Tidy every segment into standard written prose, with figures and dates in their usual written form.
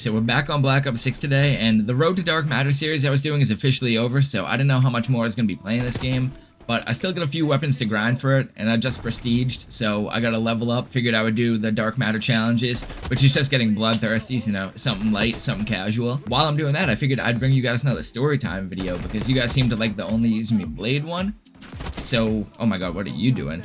so we're back on Black Ops 6 today, and the Road to Dark Matter series I was doing is officially over, so I didn't know how much more I was going to be playing this game, but I still got a few weapons to grind for it, and I just prestiged, so I got to level up. Figured I would do the Dark Matter challenges, which is just getting bloodthirsty, you know, something light, something casual. While I'm doing that, I figured I'd bring you guys another story time video, because you guys seem to like the only using me blade one. So, oh my god, what are you doing?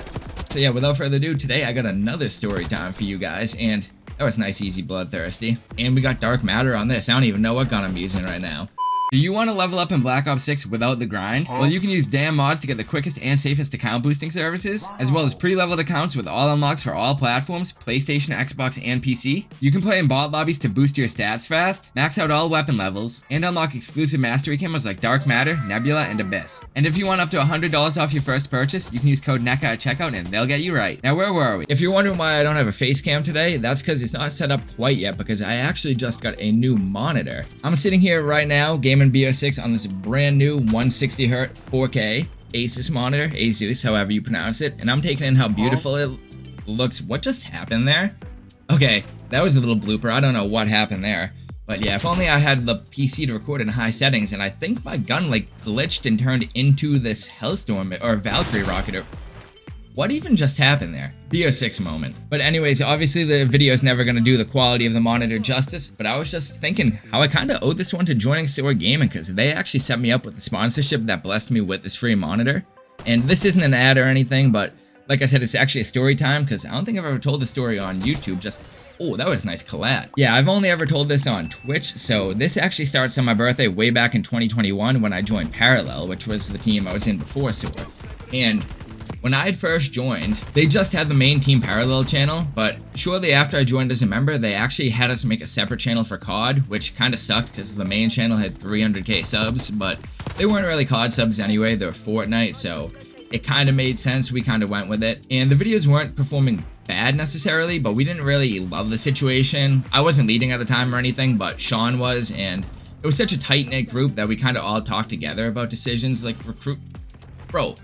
So yeah, without further ado, today I got another story time for you guys, and that was nice, easy, bloodthirsty. And we got Dark Matter on this. I don't even know what gun I'm using right now. Do you want to level up in Black Ops 6 without the grind? Well, you can use damn mods to get the quickest and safest account boosting services, as well as pre-leveled accounts with all unlocks for all platforms, PlayStation, Xbox, and PC. You can play in bot lobbies to boost your stats fast, max out all weapon levels, and unlock exclusive mastery camos like Dark Matter, Nebula, and Abyss. And if you want up to $100 off your first purchase, you can use code Necca at checkout and they'll get you right. Now, where were we? If you're wondering why I don't have a face cam today, that's because it's not set up quite yet, because I actually just got a new monitor. I'm sitting here right now, gaming BO6 on this brand new 160Hz 4K Asus monitor, Asus, however you pronounce it, and I'm taking in how beautiful it looks. What just happened there? Okay, that was a little blooper. I don't know what happened there. But yeah, if only I had the PC to record in high settings, and I think my gun like glitched and turned into this Hellstorm or Valkyrie rocket. Or what even just happened there? BO6 moment. But anyways, obviously the video is never going to do the quality of the monitor justice, but I was just thinking how I kind of owe this one to joining SoaR Gaming, because they actually set me up with the sponsorship that blessed me with this free monitor. And this isn't an ad or anything, but like I said, it's actually a story time, because I don't think I've ever told the story on YouTube. Just, oh, that was a nice collab. Yeah, I've only ever told this on Twitch, so this actually starts on my birthday way back in 2021 when I joined Parallel, which was the team I was in before SoaR. And when I had first joined, they just had the main Team Parallel channel, but shortly after I joined as a member, they actually had us make a separate channel for COD, which kind of sucked because the main channel had 300k subs, but they weren't really COD subs anyway, they were Fortnite, so it kind of made sense. We kind of went with it. And the videos weren't performing bad necessarily, but we didn't really love the situation. I wasn't leading at the time or anything, but Sean was, and it was such a tight-knit group that we kind of all talked together about decisions like recruit. Bro,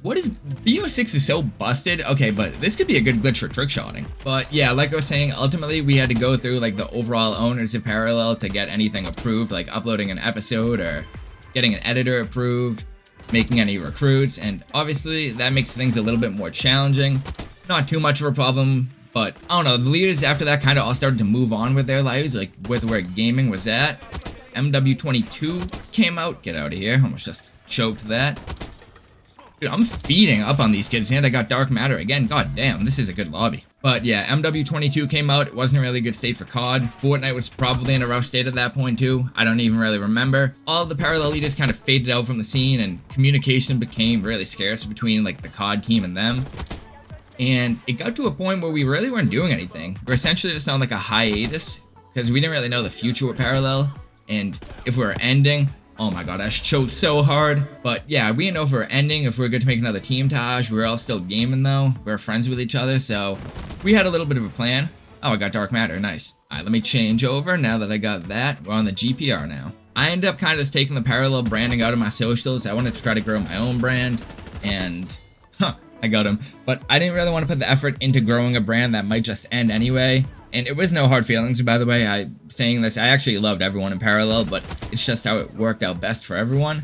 what is BO6 is so busted? Okay, but this could be a good glitch for trickshotting. But yeah, like I was saying, ultimately we had to go through like the overall owners of Parallel to get anything approved, like uploading an episode or getting an editor approved, making any recruits, and obviously that makes things a little bit more challenging. Not too much of a problem, but I don't know, the leaders after that kind of all started to move on with their lives, like with where gaming was at. MWII came out. Get out of here. Almost just choked that. Dude, I'm feeding up on these kids, and I got Dark Matter again. God damn, this is a good lobby. But yeah, MWII came out. It wasn't a really good state for COD. Fortnite was probably in a rough state at that point too. I don't even really remember. All the Parallel leaders kind of faded out from the scene, and communication became really scarce between like the COD team and them. And it got to a point where we really weren't doing anything. We're essentially just on like a hiatus, because we didn't really know the future with Parallel, and if we were ending. Oh my god, I choked so hard. But yeah, we didn't know if we were ending, if we were good to make another team Taj. We were all still gaming though. We were friends with each other, so we had a little bit of a plan. Oh, I got Dark Matter, nice. Alright, let me change over now that I got that. We're on the GPR now. I ended up kind of just taking the Parallel branding out of my socials. I wanted to try to grow my own brand, and I got him. But I didn't really want to put the effort into growing a brand that might just end anyway. And it was no hard feelings, by the way. Saying this, I actually loved everyone in Parallel, but it's just how it worked out best for everyone.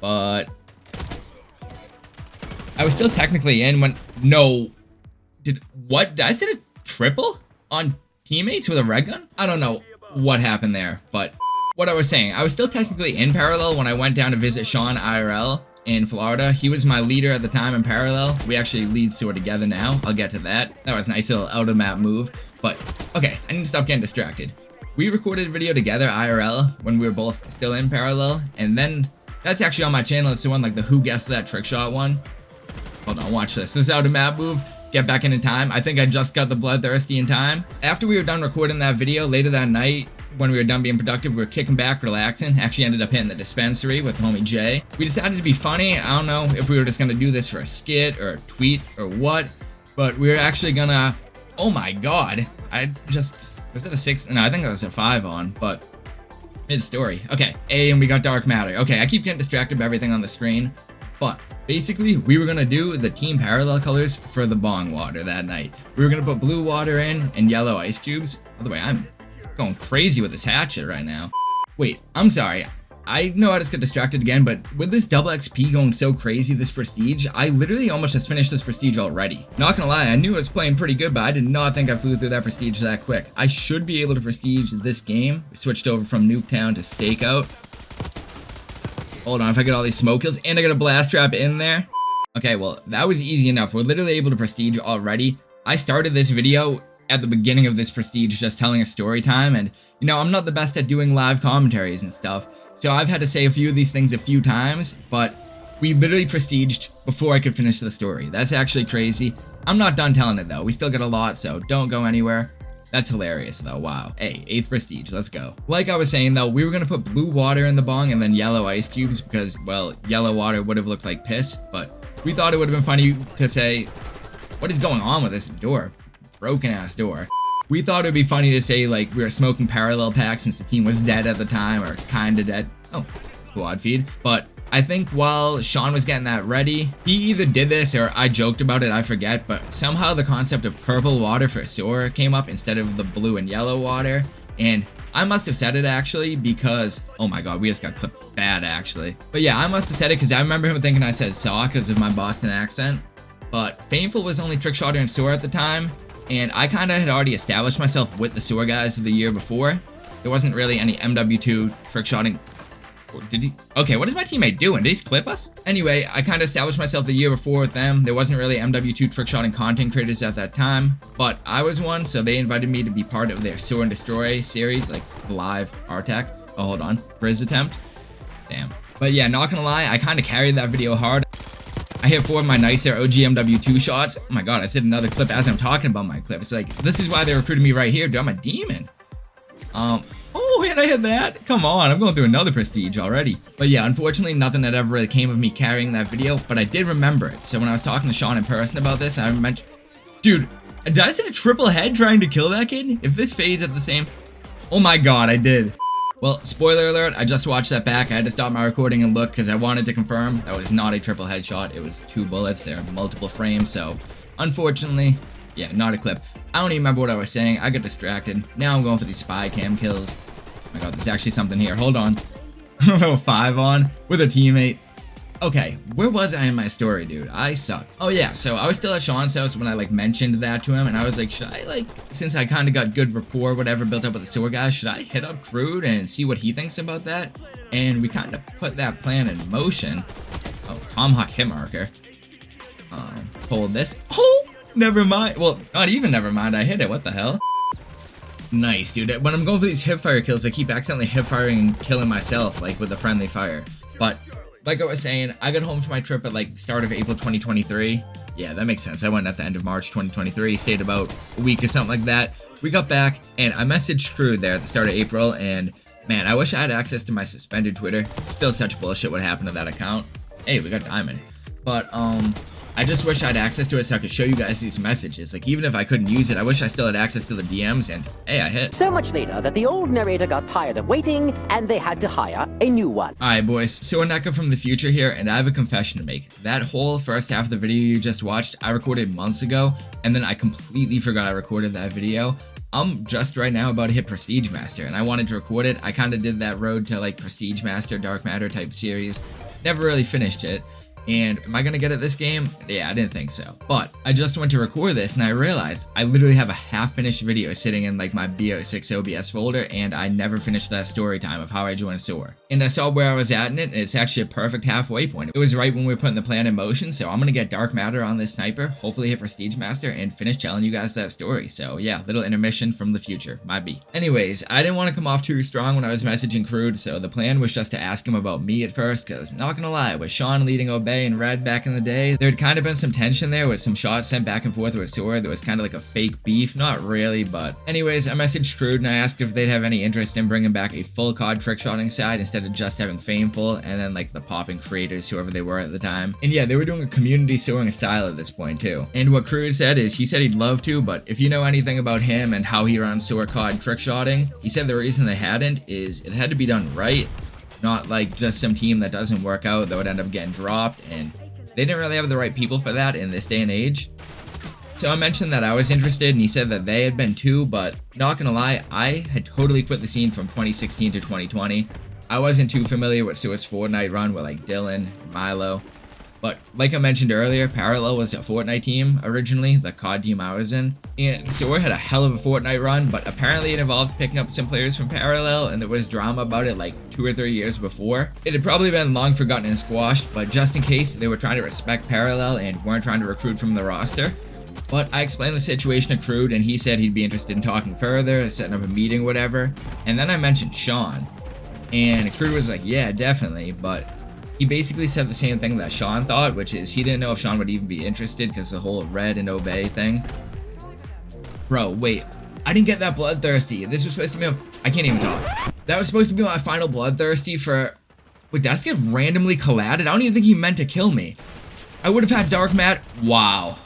But I was still technically in when, no, did I set a triple on teammates with a red gun? I don't know what happened there, but what I was saying, I was still technically in Parallel when I went down to visit Sean IRL in Florida. He was my leader at the time in Parallel. We actually lead SoaR together now. I'll get to that. That was a nice little out of map move. But okay, I need to stop getting distracted. We recorded a video together IRL when we were both still in Parallel, and then that's actually on my channel. It's the one like the Who Guessed That Trickshot one. Hold on, watch this. This is out of map move. Get back in time. I think I just got the bloodthirsty in time. After we were done recording that video later that night, when we were done being productive, we were kicking back, relaxing. Actually ended up hitting the dispensary with homie Jay. We decided to be funny. I don't know if we were just gonna do this for a skit or a tweet or what, but we were actually gonna, oh my god, was it a 6? No, I think that was a 5 on, but mid-story. Okay, and we got Dark Matter. Okay, I keep getting distracted by everything on the screen, but basically, we were gonna do the Team Parallel colors for the bong water that night. We were gonna put blue water in and yellow ice cubes. By the way, I'm going crazy with this hatchet right now. Wait, I'm sorry. I know I just got distracted again, but with this double XP going so crazy, this prestige, I literally almost just finished this prestige already. Not gonna lie, I knew I was playing pretty good, but I did not think I flew through that prestige that quick. I should be able to prestige this game. We switched over from Nuketown to Stakeout. Hold on, if I get all these smoke kills, and I got a blast trap in there. Okay, well, that was easy enough. We're literally able to prestige already. I started this video at the beginning of this prestige just telling a story time, and you know, I'm not the best at doing live commentaries and stuff, so I've had to say a few of these things a few times, but we literally prestiged before I could finish the story. That's actually crazy. I'm not done telling it though. We still get a lot, so don't go anywhere. That's hilarious though, wow. Hey, 8th prestige, let's go. Like I was saying though, we were gonna put blue water in the bong and then yellow ice cubes because, well, yellow water would have looked like piss, but we thought it would have been funny to say, what is going on with this door? Broken ass door. We thought it would be funny to say like we were smoking parallel packs since the team was dead at the time, or kinda dead. Oh, quad feed. But I think while Sean was getting that ready, he either did this or I joked about it, I forget, but somehow the concept of purple water for SoaR came up instead of the blue and yellow water, and I must have said it actually because, oh my god, we just got clipped bad actually. But yeah, I must have said it because I remember him thinking I said SAW because of my Boston accent, but Fameful was only Trickshotter and SoaR at the time, and I kind of had already established myself with the SoaR guys of the year before. There wasn't really any MW2 trickshotting. Did he? Okay, what is my teammate doing? Did he clip us? Anyway, I kind of established myself the year before with them. There wasn't really MW2 trickshotting content creators at that time, but I was one, so they invited me to be part of their SoaR and Destroy series, like live RTAC. Oh, hold on. Briz attempt. Damn. But yeah, not gonna lie, I kind of carried that video hard. I hit 4 of my nicer OG MW2 shots. Oh my god, I said another clip as I'm talking about my clip. It's like, this is why they recruited me right here, dude. I'm a demon. Oh, and I hit that. Come on, I'm going through another prestige already. But yeah, unfortunately, nothing that ever really came of me carrying that video, but I did remember it. So when I was talking to Sean in person about this, I mentioned, dude, did I see a triple head trying to kill that kid? If this fades at the same, oh my god, I did. Well, spoiler alert, I just watched that back. I had to stop my recording and look because I wanted to confirm that was not a triple headshot. It was 2 bullets. There are multiple frames, so unfortunately, yeah, not a clip. I don't even remember what I was saying. I got distracted. Now I'm going for these spy cam kills. Oh my god, there's actually something here. Hold on. 5 on with a teammate. Okay, where was I in my story, dude? I suck. Oh yeah, so I was still at Sean's house when I like mentioned that to him, and I was like, should I like, since I kind of got good rapport, whatever, built up with the SoaR guys, should I hit up Crude and see what he thinks about that? And we kind of put that plan in motion. Oh, Tomahawk hit marker. Hold this. Oh, never mind. Well, not even never mind. I hit it. What the hell? Nice, dude. When I'm going for these hipfire kills, I keep accidentally hipfiring and killing myself, like with a friendly fire. But like I was saying, I got home from my trip at like the start of April 2023. Yeah, that makes sense. I went at the end of March 2023, stayed about a week or something like that. We got back, and I messaged Crew there at the start of April, and man, I wish I had access to my suspended Twitter. Still such bullshit what happened to that account. Hey, we got Diamond. But, I just wish I had access to it so I could show you guys these messages. Like, even if I couldn't use it, I wish I still had access to the DMs, and hey, I hit. So much later that the old narrator got tired of waiting, and they had to hire a new one. Alright, boys, so Necca from the future here, and I have a confession to make. That whole first half of the video you just watched, I recorded months ago, and then I completely forgot I recorded that video. I'm just right now about to hit Prestige Master, and I wanted to record it. I kind of did that road to like Prestige Master, Dark Matter type series. Never really finished it. And am I gonna get it this game? Yeah, I didn't think so. But I just went to record this and I realized I literally have a half-finished video sitting in like my BO6 OBS folder, and I never finished that story time of how I joined SoaR. And I saw where I was at in it, and it's actually a perfect halfway point. It was right when we were putting the plan in motion, so I'm gonna get Dark Matter on this sniper, hopefully hit Prestige Master, and finish telling you guys that story. So yeah, little intermission from the future, my beat. Anyways, I didn't want to come off too strong when I was messaging Crude, so the plan was just to ask him about me at first, because not gonna lie, with Sean leading Obey and Red back in the day, there had kind of been some tension there with some shots sent back and forth with SoaR. There was kind of like a fake beef, not really, but anyways, I messaged Crude and I asked if they'd have any interest in bringing back a full COD trickshotting side instead of just having Fameful and then like the popping creators, whoever they were at the time. And yeah, they were doing a community SoaRing style at this point too. And what Crude said is he said he'd love to, but if you know anything about him and how he runs SoaR COD trickshotting, he said the reason they hadn't is it had to be done right, not like just some team that doesn't work out that would end up getting dropped, and they didn't really have the right people for that in this day and age. So I mentioned that I was interested, and he said that they had been too, but not gonna lie, I had totally quit the scene from 2016 to 2020. I wasn't too familiar with SoaR's Fortnite run with like Dylan, Milo. But like I mentioned earlier, Parallel was a Fortnite team originally, the COD team I was in. And SoaR had a hell of a Fortnite run, but apparently it involved picking up some players from Parallel, and there was drama about it like 2 or 3 years before. It had probably been long forgotten and squashed, but just in case, they were trying to respect Parallel and weren't trying to recruit from the roster. But I explained the situation to Crude, and he said he'd be interested in talking further, setting up a meeting, whatever. And then I mentioned Sean, and Crude was like, yeah, definitely, but he basically said the same thing that Sean thought, which is he didn't know if Sean would even be interested because the whole red and obey thing. Bro, wait, I didn't get that bloodthirsty. This was supposed to be I can't even talk. That was supposed to be my final bloodthirsty for... Wait, did I just get randomly collided? I don't even think he meant to kill me. I would have had dark mat. Wow.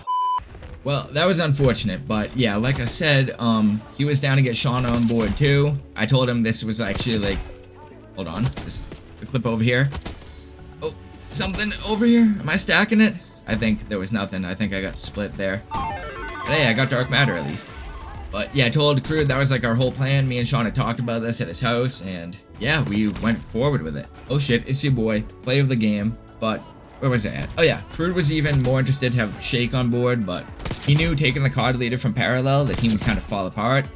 Well, that was unfortunate, but yeah, like I said, he was down to get Sean on board too. I told him this was actually like... Hold on, this a clip over here. Something over here? Am I stacking it? I think there was nothing. I think I got split there. But hey, I got dark matter at least. But yeah, I told Crude that was like our whole plan. Me and Sean had talked about this at his house, and yeah, we went forward with it. Oh shit, it's your boy, play of the game. But where was I at? Oh yeah, Crude was even more interested to have Shake on board, but he knew taking the COD leader from Parallel, the team would kind of fall apart.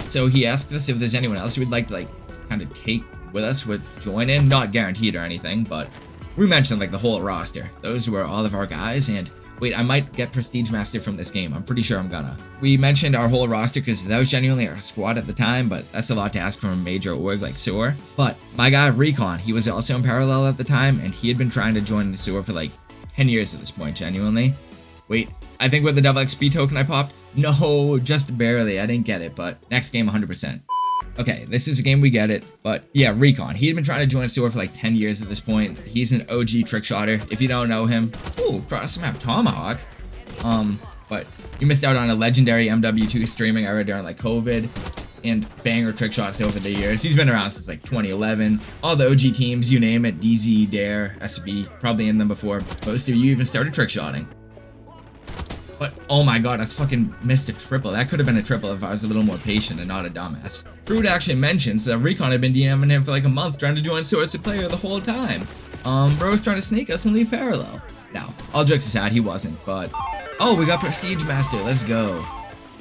So he asked us if there's anyone else we'd like to like kind of take with us, would join in. Not guaranteed or anything, but we mentioned like the whole roster. Those were all of our guys, and wait, I might get Prestige Master from this game. I'm pretty sure I'm gonna. We mentioned our whole roster because that was genuinely our squad at the time, but that's a lot to ask from a major org like SoaR. But my guy Recon, he was also in Parallel at the time, and he had been trying to join SoaR for like 10 years at this point, genuinely. Wait, I think with the double XP token I popped? No, just barely. I didn't get it, but next game 100%. Okay, this is a game we get it, but yeah, Recon. He had been trying to join SoaR for like 10 years at this point. He's an OG trickshotter. If you don't know him, ooh, cross map Tomahawk. But you missed out on a legendary MWII streaming era during like COVID and banger trickshots over the years. He's been around since like 2011. All the OG teams, you name it, DZ, Dare, SB, probably in them before most of you even started trickshotting. But, oh my god, I fucking missed a triple. That could have been a triple if I was a little more patient and not a dumbass. Crude actually mentions that Recon had been DMing him for like a month trying to join SoaR as a player the whole time. Bro was trying to snake us and leave Parallel. Now, all jokes aside, he wasn't, but... Oh, we got Prestige Master, let's go.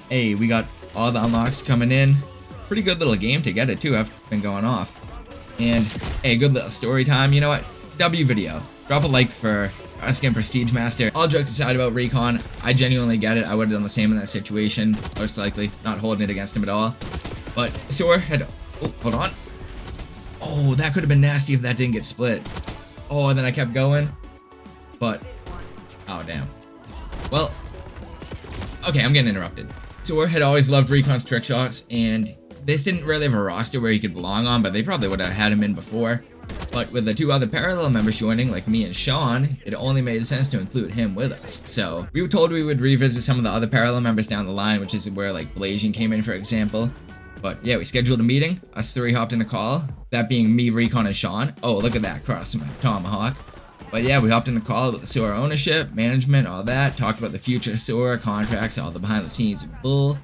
Hey, we got all the unlocks coming in. Pretty good little game to get it too, I've been going off. And, hey, good little story time. You know what? W video. Drop a like for us getting Prestige Master. All jokes aside about Recon, I genuinely get it. I would have done the same in that situation, most likely. Not holding it against him at all. But SoaR had... Oh, hold on. Oh, that could have been nasty if that didn't get split. Oh, and then I kept going. But... Oh, damn. Well... Okay, I'm getting interrupted. SoaR had always loved Recon's trick shots, and this didn't really have a roster where he could belong on, but they probably would have had him in before. But with the 2 other Parallel members joining, like me and Sean, it only made sense to include him with us. So, we were told we would revisit some of the other Parallel members down the line, which is where, like, Blasian came in, for example. But, yeah, we scheduled a meeting. Us 3 hopped in a call. That being me, Recon, and Sean. Oh, look at that, cross my Tomahawk. But, yeah, we hopped in a call about the SoaR ownership, management, all that. Talked about the future of SoaR, contracts, all the behind-the-scenes bull.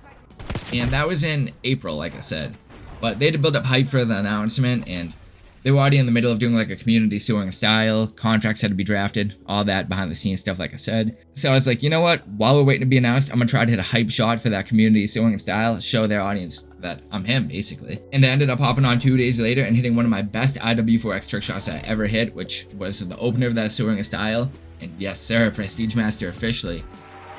And that was in April, like I said. But they had to build up hype for the announcement, and they were already in the middle of doing like a community SoaRing style. Contracts had to be drafted, all that behind the scenes stuff, like I said. So I was like, you know what? While we're waiting to be announced, I'm gonna try to hit a hype shot for that community SoaRing style, show their audience that I'm him, basically. And I ended up hopping on 2 days later and hitting one of my best IW4X trick shots I ever hit, which was the opener of that SoaRing style. And yes, sir, Prestige Master officially.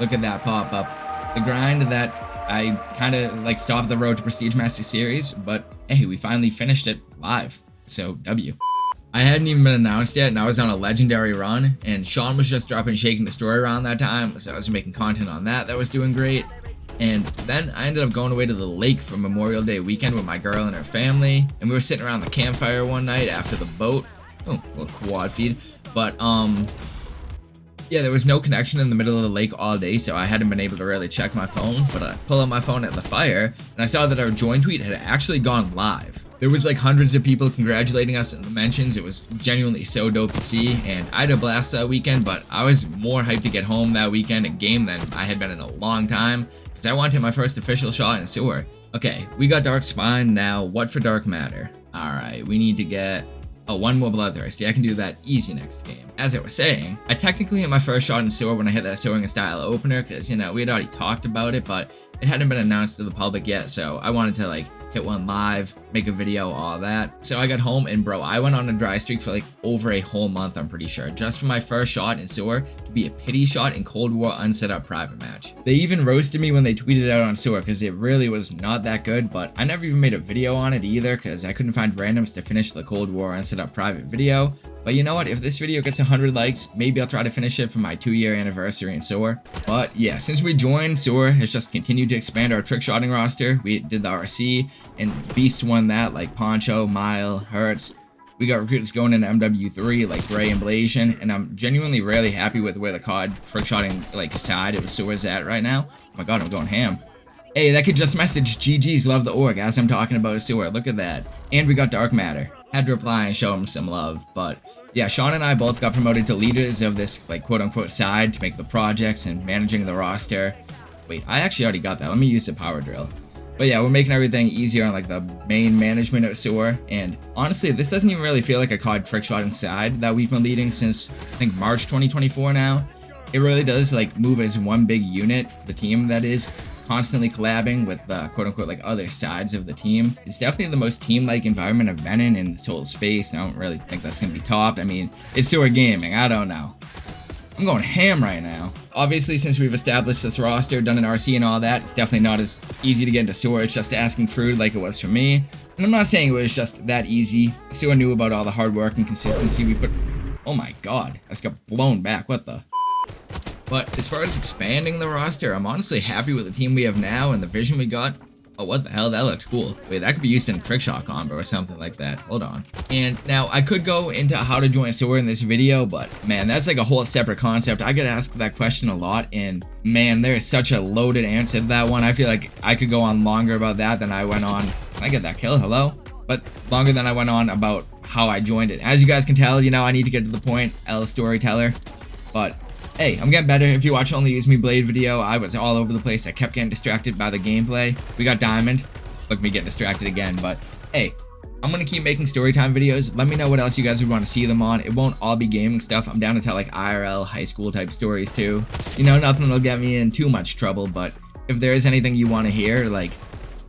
Look at that pop up. The grind that I kind of like stopped the road to Prestige Master Series, but hey, we finally finished it live. So, W. I hadn't even been announced yet, and I was on a legendary run, and Sean was just dropping Shaking the Story around that time, so I was making content on that was doing great. And then I ended up going away to the lake for Memorial Day weekend with my girl and her family, and we were sitting around the campfire one night after the boat. Oh, a little quad feed. But, yeah, there was no connection in the middle of the lake all day, so I hadn't been able to really check my phone, but I pulled up my phone at the fire, and I saw that our join tweet had actually gone live. There was like hundreds of people congratulating us in the mentions. It was genuinely so dope to see, and I had a blast that weekend, but I was more hyped to get home that weekend and game than I had been in a long time, because I wanted my first official shot in SoaR. Okay, we got Dark Spine, now what for Dark Matter? Alright, we need to get... Oh, one more Bloodthirsty. I can do that easy next game. As I was saying, I technically hit my first shot in SoaR when I hit that Soaring style opener, because, you know, we had already talked about it, but it hadn't been announced to the public yet, so I wanted to, like, hit one live, make a video, all that. So I got home and bro, I went on a dry streak for like over a whole month, I'm pretty sure, just for my first shot in SoaR to be a pity shot in Cold War unset up private match. They even roasted me when they tweeted out on SoaR because it really was not that good, but I never even made a video on it either because I couldn't find randoms to finish the Cold War unset up private video. But you know what, if this video gets 100 likes, maybe I'll try to finish it for my 2-year anniversary in SoaR. But yeah, since we joined, SoaR has just continued to expand our trickshotting roster. We did the RC, and Beasts won that, like Poncho, Mile, Hertz. We got recruits going into MWIII, like Gray and Blasian, and I'm genuinely really happy with where the COD trickshotting, like, side of SoaR's at right now. Oh my god, I'm going ham. Hey, that kid just messaged GG's love the org as I'm talking about SoaR, look at that. And we got Dark Matter. Had to reply and show him some love, but yeah, Sean and I both got promoted to leaders of this, like, quote-unquote side to make the projects and managing the roster. Wait, I actually already got that. Let me use the power drill. But yeah, we're making everything easier on, like, the main management of SoaR, and honestly, this doesn't even really feel like a COD trickshotting side that we've been leading since, I think, March 2024 now. It really does, like, move as one big unit, the team that is, constantly collabing with the quote-unquote like other sides of the team. It's definitely the most team-like environment I've been in this whole space, and I don't really think that's gonna be topped. I mean, it's SoaR Gaming, I don't know. I'm going ham right now. Obviously, since we've established this roster, done an RC and all that, it's definitely not as easy to get into SoaR. It's just asking crude like it was for me. And I'm not saying it was just that easy. SoaR knew about all the hard work and consistency we put... Oh my god, I just got blown back, what the... But as far as expanding the roster, I'm honestly happy with the team we have now and the vision we got. Oh, what the hell? That looked cool. Wait, that could be used in a trickshot combo or something like that. Hold on. And now I could go into how to join SoaR in this video, but man, that's like a whole separate concept. I get asked that question a lot, and man, there's such a loaded answer to that one. I feel like I could go on longer about that than I went on. Can I get that kill? Hello? But longer than I went on about how I joined it. As you guys can tell, you know, I need to get to the point. L storyteller. But hey, I'm getting better. If you watch only Use Me Blade video, I was all over the place. I kept getting distracted by the gameplay. We got Diamond. Look, me getting distracted again. But hey, I'm going to keep making storytime videos. Let me know what else you guys would want to see them on. It won't all be gaming stuff. I'm down to tell like IRL, high school type stories too. You know, nothing will get me in too much trouble. But if there is anything you want to hear, like,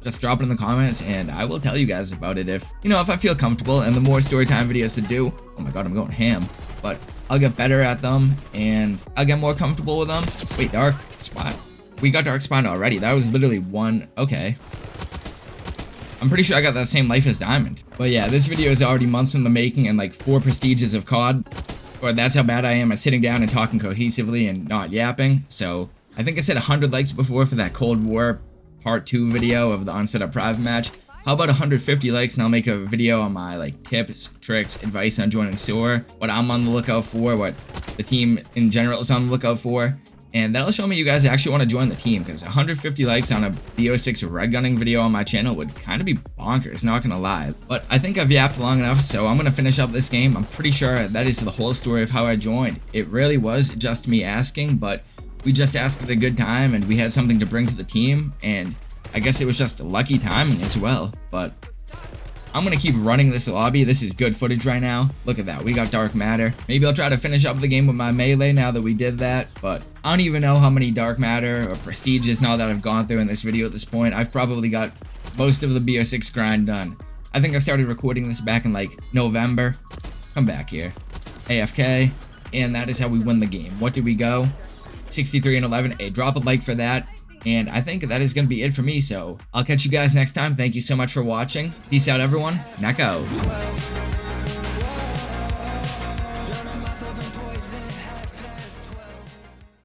just drop it in the comments and I will tell you guys about it if, you know, if I feel comfortable. And the more storytime videos to do, oh my god, I'm going ham. But I'll get better at them, and I'll get more comfortable with them. Wait, Dark Spine. We got Dark Spine already. That was literally one. Okay. I'm pretty sure I got that same life as Diamond. But yeah, this video is already months in the making and like 4 prestiges of COD. Or that's how bad I am at sitting down and talking cohesively and not yapping. So I think I said 100 likes before for that Cold War Part 2 video of the unset up private match. How about 150 likes and I'll make a video on my like tips, tricks, advice on joining SoaR, what I'm on the lookout for, what the team in general is on the lookout for, and that'll show me you guys actually want to join the team, because 150 likes on a BO6 red gunning video on my channel would kind of be bonkers, not gonna lie. But I think I've yapped long enough, so I'm gonna finish up this game. I'm pretty sure that is the whole story of how I joined. It really was just me asking, but we just asked at a good time and we had something to bring to the team, and I guess it was just lucky timing as well. But I'm gonna keep running this lobby. This is good footage right now. Look at that, we got Dark Matter. Maybe I'll try to finish up the game with my melee now that we did that, but I don't even know how many Dark Matter or prestiges now that I've gone through in this video at this point. I've probably got most of the BO6 grind done. I think I started recording this back in like November. Come back here. AFK, and that is how we win the game. What did we go? 63-11. Hey, drop a like for that. And I think that is going to be it for me, so I'll catch you guys next time. Thank you so much for watching. Peace out, everyone. Necca out.